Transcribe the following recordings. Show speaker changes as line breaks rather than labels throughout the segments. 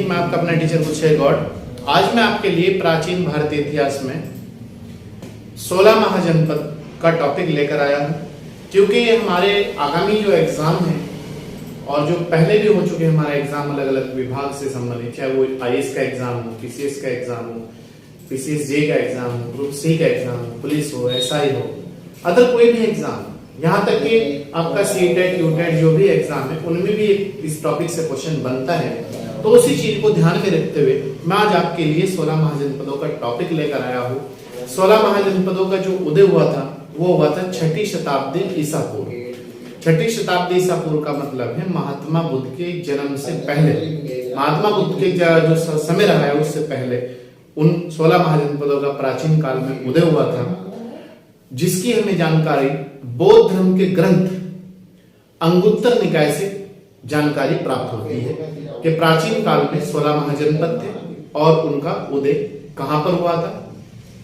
मैं आपका अपना टीचर कुशल गौड़। आज मैं आपके लिए प्राचीन भारतीय इतिहास में 16 महाजनपद का टॉपिक लेकर आया हूं, क्योंकि ये हमारे आगामी जो एग्जाम है और जो पहले भी हो चुके हमारे एग्जाम अलग अलग विभाग से संबंधित, चाहे वो आईएएस का एग्जाम हो, पीसीएस का एग्जाम हो, पीसीएस जे का एग्जाम हो, ग्रुप सी का एग्जाम हो, पुलिस हो, एसआई हो, अदर कोई भी एग्जाम, यहाँ तक कि आपका सीटेट यूटेट जो भी एग्जाम है उनमें भी इस टॉपिक से क्वेश्चन बनता है। तो उसी चीज को ध्यान में रखते हुए मैं आज आपके लिए 16 महाजनपदों का टॉपिक लेकर आया हूँ। 16 महाजनपदों का जो उदय हुआ था वो हुआ था 6ठी शताब्दी ईसा पूर्व। 6ठी शताब्दी ईसा पूर्व का मतलब है महात्मा बुद्ध के जन्म से पहले, महात्मा बुद्ध के जो समय रहा है उससे पहले उन 16 महाजनपदों का प्राचीन काल में उदय हुआ था, जिसकी हमें जानकारी बौद्ध धर्म के ग्रंथ अंगुत्तर निकाय से जानकारी प्राप्त होती है कि प्राचीन काल में 16 महाजनपद थे और उनका उदय कहां पर हुआ था,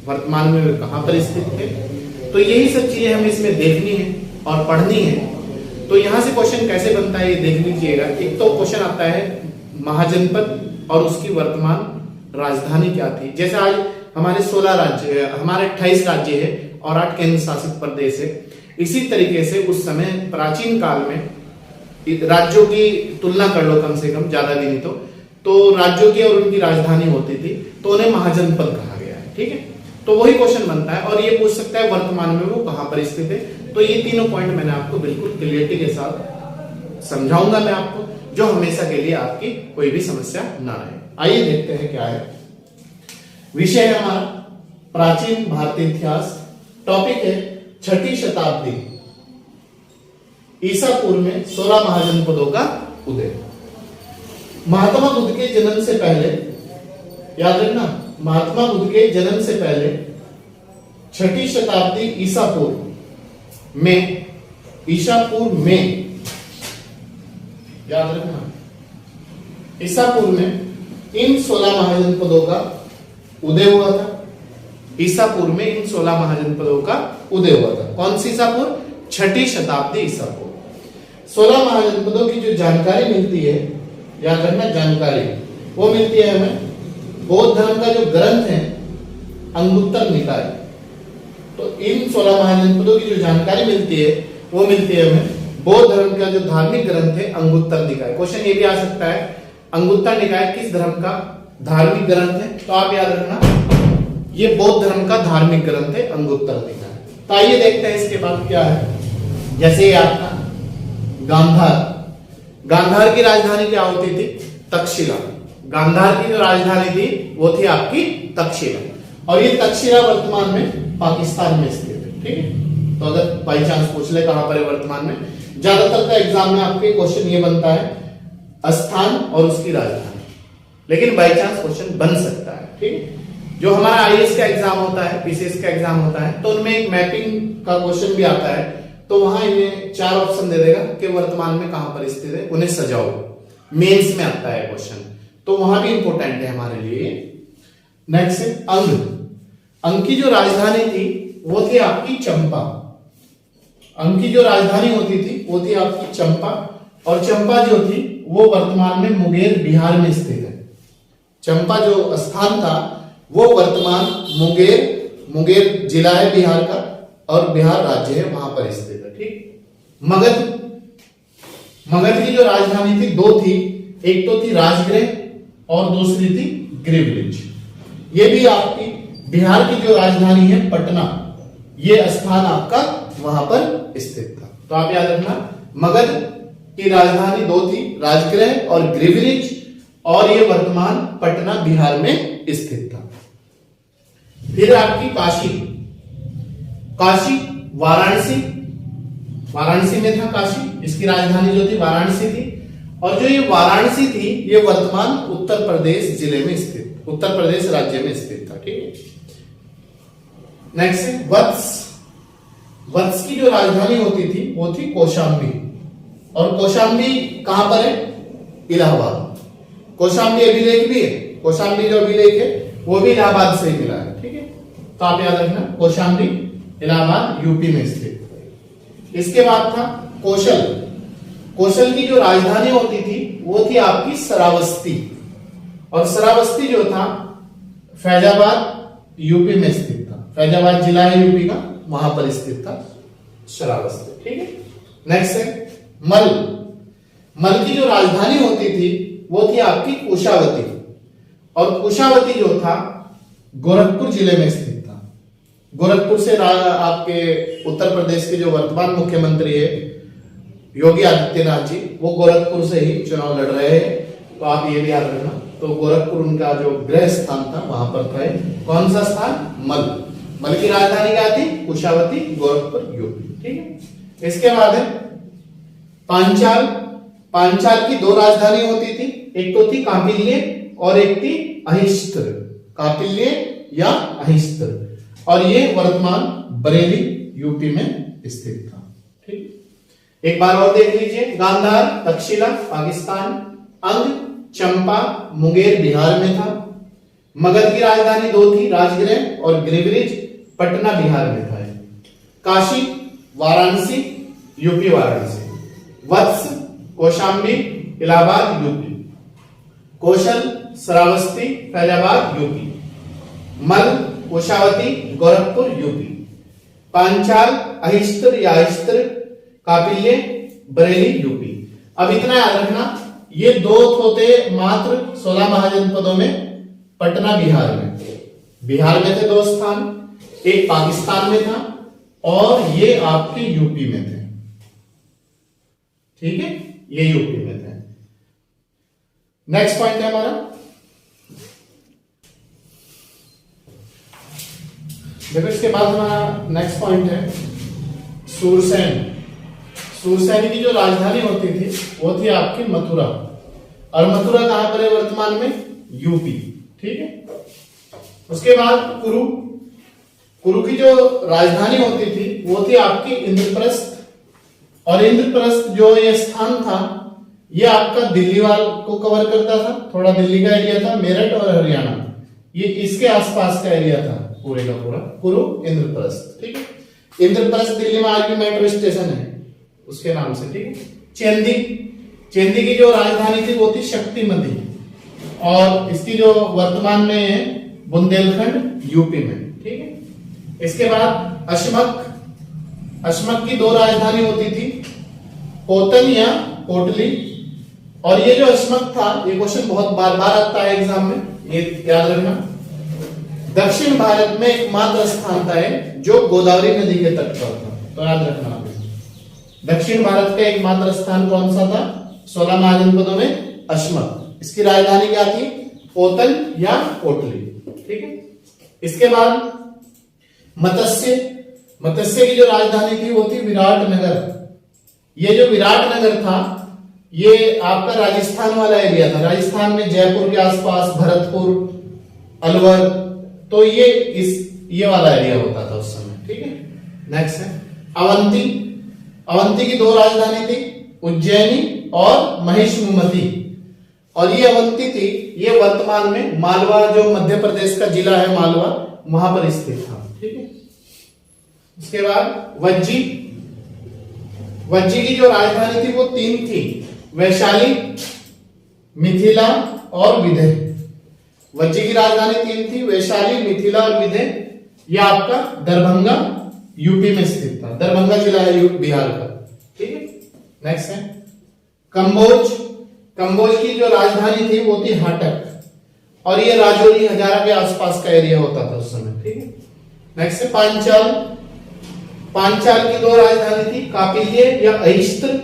वर्तमान में वे कहां पर स्थित थे। तो यही सब चीजें हमें इसमें देखनी है और पढ़नी है। तो यहां से क्वेश्चन कैसे बनता है ये देख लीजिएगा। एक तो क्वेश्चन आता है महाजनपद और उसकी वर्तमान राजधानी क्या थी। जैसे आज हमारे 16 राज्य है, हमारे 28 राज्य है और 8 केंद्र शासित प्रदेश है। इसी तरीके से उस समय प्राचीन काल में राज्यों की तुलना कर लो, कम से कम, ज्यादा भी नहीं तो राज्यों की और उनकी राजधानी होती थी, तो उन्हें महाजनपद कहा गया है। ठीक है, तो वही क्वेश्चन बनता है और ये पूछ सकता है वर्तमान में वो कहां पर स्थित है। तो ये तीनों पॉइंट मैंने आपको बिल्कुल क्लियरिटी के साथ समझाऊंगा मैं आपको, जो हमेशा के लिए आपकी कोई भी समस्या ना रहे। आइए देखते हैं क्या है विषय है हमारा प्राचीन भारतीय इतिहास। टॉपिक है 6ठी शताब्दी ईसा पूर्व में 16 महाजनपदों का उदय। महात्मा बुद्ध के जन्म से पहले, याद रखना, महात्मा बुद्ध के जन्म से पहले 6ठी शताब्दी ईसा पूर्व में, ईसा पूर्व में, याद रखना, ईसा पूर्व में इन 16 महाजनपदों का उदय हुआ था। ईसा पूर्व में इन 16 महाजनपदों का उदय हुआ था। कौन सी ईसा पूर्व? 6ठी शताब्दी ईसा पूर्व। 16 महाजनपदों की जो जानकारी मिलती है, याद रखना, जानकारी वो मिलती है हमें बौद्ध धर्म का जो ग्रंथ है अंगुत्तर निकाय। तो इन 16 महाजनपदों की जो जानकारी मिलती है वो मिलती है हमें बौद्ध धर्म का जो धार्मिक ग्रंथ है अंगुत्तर निकाय। क्वेश्चन ये भी आ सकता है अंगुत्तर निकाय किस धर्म का धार्मिक ग्रंथ है? तो आप याद रखना ये बौद्ध धर्म का धार्मिक ग्रंथ है अंगुत्तर निकाय। तो आइए देखते हैं इसके बाद क्या है। जैसे आपका गांधार, गांधार की राजधानी क्या होती थी? तक्षशिला। गांधार की जो राजधानी थी वो थी आपकी तक्षशिला, और ये तक्षशिला वर्तमान में पाकिस्तान में स्थित है। ठीक है, तो अगर बाई चांस पूछ ले कहां पर है वर्तमान में, ज्यादातर का एग्जाम में आपके क्वेश्चन ये बनता है स्थान और उसकी राजधानी, लेकिन बाई चांस क्वेश्चन बन सकता है। ठीक है, जो हमारा आईएएस का एग्जाम होता है, पीसीएस का एग्जाम होता है, तो उनमें एक मैपिंग का क्वेश्चन भी आता है। तो वहां इन्हें 4 ऑप्शन दे देगा कि वर्तमान में कहां पर स्थित है, उन्हें सजाओ। मेंस में आता है क्वेश्चन, तो वहां भी इंपॉर्टेंट है हमारे लिए। नेक्स्ट है अंग। अंग की जो राजधानी थी वो थी आपकी चंपा। अंग की जो राजधानी होती थी वो थी आपकी चंपा, और चंपा जो थी वो वर्तमान में मुंगेर बिहार में स्थित है। चंपा जो स्थान था वो वर्तमान मुंगेर जिला है बिहार का, और बिहार राज्य है, वहां पर स्थित है। ठीक, मगध की जो राजधानी थी 2 थी, एक तो थी राजगृह और दूसरी थी गिरिब्रिज। ये भी आपकी बिहार की जो राजधानी है पटना, ये स्थान आपका वहां पर स्थित था। तो आप याद रखना मगध की राजधानी 2 थी, राजगृह और गिरिब्रिज, और ये वर्तमान पटना बिहार में स्थित था। फिर आपकी काशी, काशी वाराणसी, वाराणसी में था काशी, इसकी राजधानी जो थी वाराणसी थी, और जो ये वाराणसी थी ये वर्तमान उत्तर प्रदेश जिले में स्थित, उत्तर प्रदेश राज्य में स्थित था। ठीक है, नेक्स्ट है वत्स। वत्स की जो राजधानी होती थी वो थी कौशाम्बी, और कौशाम्बी कहां पर है? इलाहाबाद। कौशाम्बी अभिलेख भी है, कौशाम्बी जो अभिलेख है वो भी इलाहाबाद से ही मिला है। ठीक है, तो आप याद रखना कौशाम्बी इलाहाबाद यूपी में स्थित। इसके बाद था कौशल। कौशल की जो राजधानी होती थी वो थी आपकी श्रावस्ती। और श्रावस्ती जो था फैजाबाद यूपी में स्थित था। फैजाबाद जिला है यूपी का, वहां पर स्थित था श्रावस्ती। ठीक है, नेक्स्ट है मल। मल की जो राजधानी होती थी वो थी आपकी कुशावती, और कुशावती जो था गोरखपुर जिले में स्थित था। गोरखपुर से आपके उत्तर प्रदेश के जो वर्तमान मुख्यमंत्री है योगी आदित्यनाथ जी, वो गोरखपुर से ही चुनाव लड़ रहे हैं, तो आप ये भी याद रखना। तो गोरखपुर उनका जो गृह स्थान था वहां पर था। कौन सा स्थान? मल। मल की राजधानी क्या थी? कुशावती, गोरखपुर यूपी। ठीक है, इसके बाद है पांचाल। पांचाल की दो राजधानी होती थी, एक तो थी कांपिल्य और एक थी अहिस्त्र। कापिल्य या अहिस्त्र, और ये वर्तमान बरेली यूपी में स्थित था। ठीक, एक बार और देख लीजिए। गांधार तक्षशिला पाकिस्तान, अंग चंपा मुंगेर बिहार में था। मगध की राजधानी दो थी, राजगृह और गिरिब्रिज पटना बिहार में था। काशी वाराणसी यूपी वाराणसी। वत्स कौशाम्बी इलाहाबाद यूपी। कौशल श्रावस्ती फैजाबाद यूपी। मल कुशावती गोरखपुर यूपी। पांचाल अहिस्त्र या अहिस्त्र कापिल्य बरेली यूपी। अब इतना याद रखना, ये दो होते मात्र 16 महाजनपदों में। पटना बिहार में, बिहार में थे दो स्थान, एक पाकिस्तान में था और ये आपके यूपी में थे। ठीक है, ये यूपी में थे। नेक्स्ट पॉइंट है हमारा, देखो इसके बाद हमारा नेक्स्ट पॉइंट है सूरसेन। सूरसेन की जो राजधानी होती थी वो थी आपकी मथुरा, और मथुरा कहां पर है वर्तमान में? यूपी। ठीक है, उसके बाद कुरु। कुरु की जो राजधानी होती थी वो थी आपकी इंद्रप्रस्थ, और इंद्रप्रस्थ जो ये स्थान था ये आपका दिल्ली वाल को कवर करता था, थोड़ा दिल्ली का एरिया था, मेरठ और हरियाणा, ये इसके आसपास का एरिया था पूरे का पूरा कुरु इंद्रप्रस्थ। ठीक है, इंद्रप्रस्थ दिल्ली में आज भी मेट्रो स्टेशन है उसके नाम से। ठीक है, चेंदी। चेंदी की जो राजधानी थी वो थी शक्तिमती, और इसकी जो वर्तमान में है बुंदेलखंड यूपी में। ठीक है, इसके बाद अशमक। अशमक की दो राजधानी होती थी, पोतन या कोटली, और ये जो अशमक था, ये क्वेश्चन बहुत बार बार आता है एग्जाम में, ये याद रखना। दक्षिण भारत में एकमात्र स्थान था जो गोदावरी नदी के तट पर था, तो याद रखना। दक्षिण भारत का एकमात्र स्थान कौन सा था 16 महाजनपदों में? अशमक। इसकी राजधानी क्या थी? पोतन या कोटली। ठीक है, इसके बाद मत्स्य। मत्स्य की जो राजधानी थी वो थी विराटनगर। ये जो विराटनगर था ये आपका राजस्थान वाला एरिया था। राजस्थान में जयपुर के आसपास, भरतपुर, अलवर, तो ये वाला एरिया होता था उस समय। ठीक है, नेक्स्ट है अवंती। अवंती की दो राजधानी थी, उज्जैनी और महिषमती, और ये अवंती थी, ये वर्तमान में मालवा, जो मध्य प्रदेश का जिला है मालवा, वहां पर स्थित था। ठीक है, उसके बाद वज्जी। वज्जी की जो राजधानी थी वो तीन थी, वैशाली, मिथिला और विदय। वज्जी की राजधानी तीन थी, वैशाली, मिथिला और विदय। ये आपका दरभंगा यूपी में स्थित था, दरभंगा जिला है बिहार का। ठीक है, नेक्स्ट है कंबोज। कंबोज की जो राजधानी थी वो थी हाटक, और ये राजौरी हजारा के आसपास का एरिया होता था उस समय। ठीक है, नेक्स्ट है पांचाल। पांचाल की दो राजधानी थी, कापिल्य या अहिस्त्र,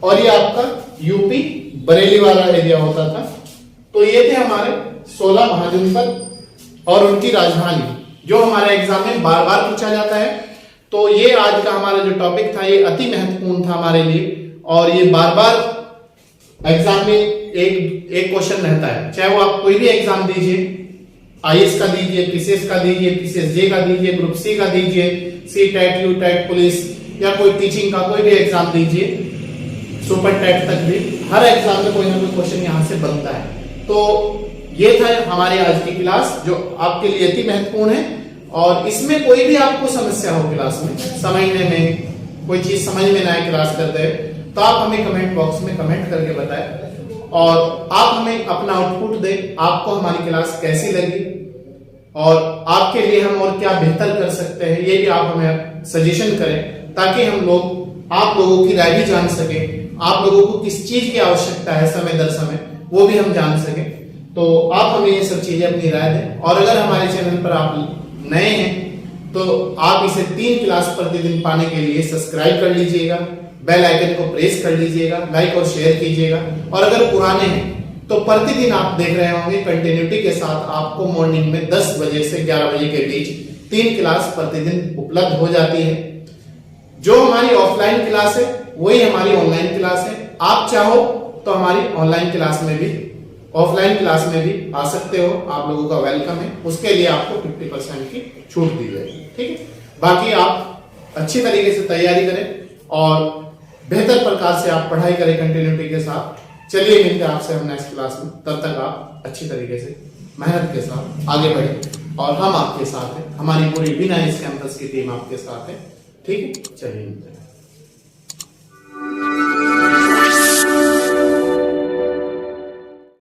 और ये आपका यूपी बरेली वाला एरिया होता था। तो ये थे हमारे 16 महाजनपद और उनकी राजधानी, जो हमारे एग्जाम में बार बार पूछा जाता है। तो ये आज का हमारा जो टॉपिक था ये अति महत्वपूर्ण था हमारे लिए, और ये बार बार एग्जाम में एक क्वेश्चन रहता है, चाहे वो आप कोई भी एग्जाम दीजिए, आईएएस का दीजिए, पीसीएस का दीजिए, पीसीएसजे का दीजिए, ग्रुप सी का दीजिए, C TET, U TET, police, या कोई टीचिंग का कोई भी एग्जाम दीजिए, सुपर टेट तक भी, हर एग्जाम में कोई ना कोई क्वेश्चन यहाँ से बनता है। तो ये था हमारी आज की क्लास, जो आपके लिए अति महत्वपूर्ण है, और इसमें कोई भी आपको समस्या हो क्लास में समझने में, कोई चीज समझ में ना आए क्लास करते हैं, तो आप हमें कमेंट बॉक्स में कमेंट करके बताएं, और आप हमें अपना आउटपुट दें, आपको हमारी क्लास कैसी लगी और आपके लिए हम और क्या बेहतर कर सकते हैं, ये भी आप हमें सजेशन करें, ताकि हम लोग आप लोगों की राय भी जान सके, आप लोगों को किस चीज की आवश्यकता है समय दर समय वो भी हम जान सके। तो आप हमें ये सब चीजें अपनी राय दें। और अगर हमारे चैनल पर आप नए हैं तो आप इसे 3 क्लास प्रतिदिन पाने के लिए सब्सक्राइब कर लीजिएगा, बेल आइकन को प्रेस कर लीजिएगा, लाइक और शेयर कीजिएगा। और अगर पुराने हैं तो प्रतिदिन आप देख रहे होंगे कंटिन्यूटी के साथ आपको मॉर्निंग में 10 बजे से 11 बजे के बीच 3 क्लास प्रतिदिन उपलब्ध हो जाती है। जो हमारी ऑफलाइन क्लास है वही हमारी ऑनलाइन क्लास है। आप चाहो तो हमारी ऑनलाइन क्लास में भी ऑफलाइन क्लास में भी आ सकते हो, आप लोगों का वेलकम है। उसके लिए आपको 50% की छूट दी जाएगी, ठीक है। बाकी आप अच्छी तरीके से तैयारी करें और बेहतर प्रकार से आप पढ़ाई करें कंटिन्यूटी के साथ। चलिए मिलते हैं आपसे हम नेक्स्ट क्लास में, तब तक आप अच्छी तरीके से मेहनत के साथ आगे बढ़े और हम आपके साथ हैं, हमारी पूरी बिना इस कैंपस की टीम आपके साथ है, ठीक है। चलिए मिलते हैं।